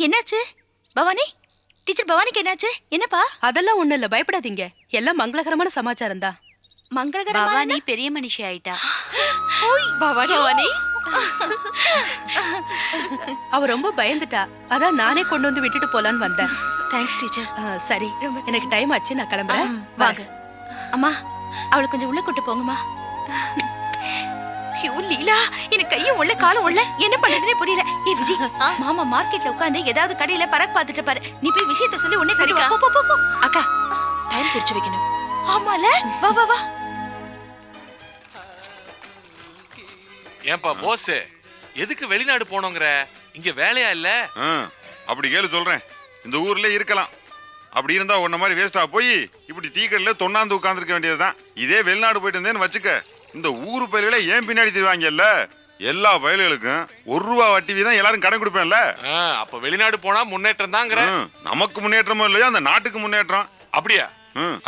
என்னாச்சு பவானி? டீச்சர் பவானிக்கு என்னாச்சு? என்னப்பா? அதெல்லாம் ஒண்ணு இல்ல, பயப்படாதீங்க. எல்லாம் மங்களகரமான சமாச்சாரம் தான். மங்களகரமான? பவானி பெரிய மனுஷி ஆயிட்டா. பவானி அவ ரொம்ப பயந்துட்டா, அதான் நானே கொண்டு வந்து விட்டுட்டு போலான்னு வந்தேன். Thanks teacher. சரி, எனக்கு டைம் ஆச்சு, நான் கிளம்புறேன். வாங்க அம்மா, அவளை கொஞ்சம் உள்ள கூட்டு போங்கம்மா. ஐயோ லீலா, எனக்கு கையும் உள்ள காலும் உள்ள, என்ன பண்றதுனே புரியல. ஏ விஜய், மாமா மார்க்கெட்ல உட்கார்ந்து ஏதாவது கடையில பறக்க பாத்துட்டு பாரு. நீ போய் விஷயத்தை சொல்லி உன்னை சரி வா. போ போ போ. அக்கா டைம் குறிச்சு வைக்கணும். ஆமால, வா வா வா. ஏன்பா போஸ், எதுக்கு வெளிநாடு போனோங்கற? இங்க வேலையா இல்ல? அப்படி கேளு சொல்றேன். இந்த ஊர்ல இருக்கலாம். அப்படி இருந்தா உன்ன மாதிரி வேஸ்டா போய் இப்படி டீக்கடையில தொண்ணாந்து உட்கார்ந்துருக்க வேண்டியதுதான். இதே வெளிநாடு போயிட்டு இருந்தேன்னு வச்சுக்க, இந்த ஊரு பயில்களை ஏன் பின்னாடி திருவாங்கல்ல? எல்லா பயில்களுக்கும் ₹1 வட்டி வீதம் எல்லாரும் கடன் கொடுப்பேன்ல. அப்ப வெளிநாடு போனா முன்னேற்றம் தாங்கற. நமக்கு முன்னேற்றமும் இல்லையா, அந்த நாட்டுக்கு முன்னேற்றம். அப்படியா?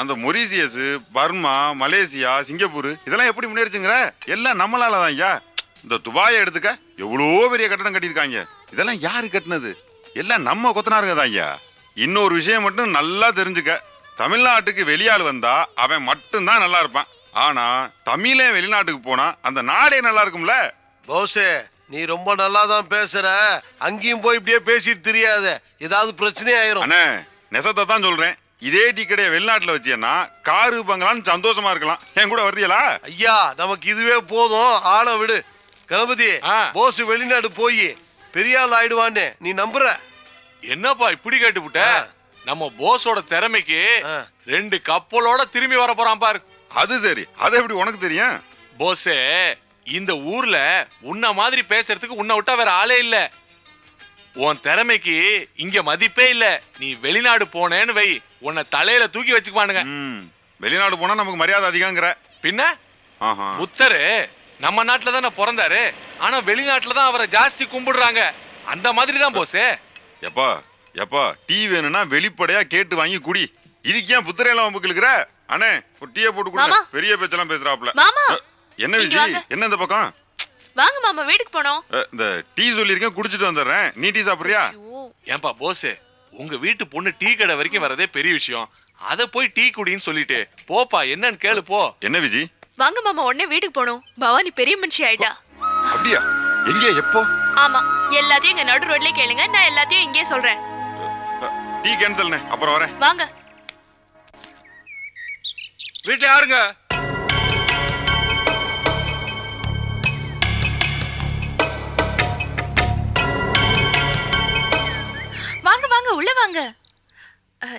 அந்த மொரீசியஸ், பர்மா, மலேசியா, சிங்கப்பூர் இதெல்லாம் எப்படி முன்னேறிச்சுங்கிற? எல்லாம் நம்மளாலதான் ஐயா. இந்த துபாயை எடுத்துக்க, எவ்வளோ பெரிய கட்டடம் கட்டியிருக்காங்க. இதெல்லாம் யாரு கட்டினது? எல்லாம் நம்ம கொத்தனாருங்க தான் ஐயா. இன்னொரு விஷயம் மட்டும் நல்லா தெரிஞ்சுக்க, தமிழ்நாட்டுக்கு வெளியாள் வந்தா அவன் மட்டும்தான் நல்லா இருப்பான். ஆனா தமிழே வெளிநாட்டுக்கு போனா அந்த நாடே நல்லா இருக்கும்ல. போசே, நீ ரொம்ப நல்லா தான் பேசுற. அங்கேயும் போய் இப்படியே பேசிட்டு தெரியாத, ஏதாவது பிரச்சனை ஆயிரும். அண்ணே, நெசத்தை தான் சொல்றேன். இதே டீ கடையை வெளிநாட்டுல வச்சேன்னா காரு பங்களான்னு சந்தோஷமா இருக்கலாம். என் கூட வர்றீங்களா? ஐயா, நமக்கு இதுவே போதும், ஆளை விடு. கணபதி, போஸ் வெளிநாடு போய் பெரிய ஆள் ஆயிடுவான்னு நீ நம்புற? என்னப்பா இப்படி கேட்டுப்புட்ட? நம்ம போஸோட திறமைக்கு 2 கப்பலோட திரும்பி வர போறான் பாரு. அது சரி, அது எப்படி உனக்கு தெரியும்? போஸே, இந்த ஊர்ல உன்ன மாதிரி பேசுறதுக்கு உன்னை விட்டா வேற ஆளே இல்ல. உன் திறமைக்கு இங்க மதிப்பே இல்ல. நீ வெளிநாடு போனேன்னு வை, உன்னை தலையில தூக்கி வச்சுக்குவானுங்க. வெளிநாடு போனா நமக்கு மரியாதை அதிகங்கிற? பின்ன புத்தரு நம்ம நாட்டுல தானே பிறந்தாரு, ஆனா வெளிநாட்டுல தான் அவரை ஜாஸ்தி கும்பிடுறாங்க. அந்த மாதிரி தான் போஸே. எப்பா எப்பா, டீ வேணும்னா வெளிப்படையா கேட்டு வாங்கி குடி. இதுக்கு ஏன் புத்தரையெல்லாம் வம்புக்குற? அண்ணே, ஒரு டீயை போட்டு குடுங்க. பெரிய பேச்செல்லாம் பேசுறாப்ல. என்ன விஜய், என்ன இந்த பக்கம் வாங்க மாமா, வீட்டுக்கு போனோம். இந்த டீ சொல்லிருக்கேன், குடிச்சிட்டு வந்துடுறேன். நீ டீ சாப்பிடுறியா? ஏன்பா போஸ், உங்க வீட்டு பொண்ணு டீ கடை வரைக்கும் வரதே பெரிய விஷயம். அத போய் டீ குடின்னு சொல்லிட்டு போப்பா, என்னன்னு கேளு போ. என்ன விஜய்? வாங்க மாமா, உடனே வீட்டுக்கு போனோம். பவானி பெரிய மனுஷி ஆயிட்டா. அப்படியா? எங்க, எப்போ? ஆமா, எல்லாத்தையும் இங்க நடு ரோட்லயே கேளுங்க, நான் எல்லாத்தையும் இங்கே சொல்றேன். டீ கேன்சல்னே, அப்புறம் வரேன். வாங்க. வீட்டுல யாருங்க? வாங்க வாங்க, உள்ள வாங்க.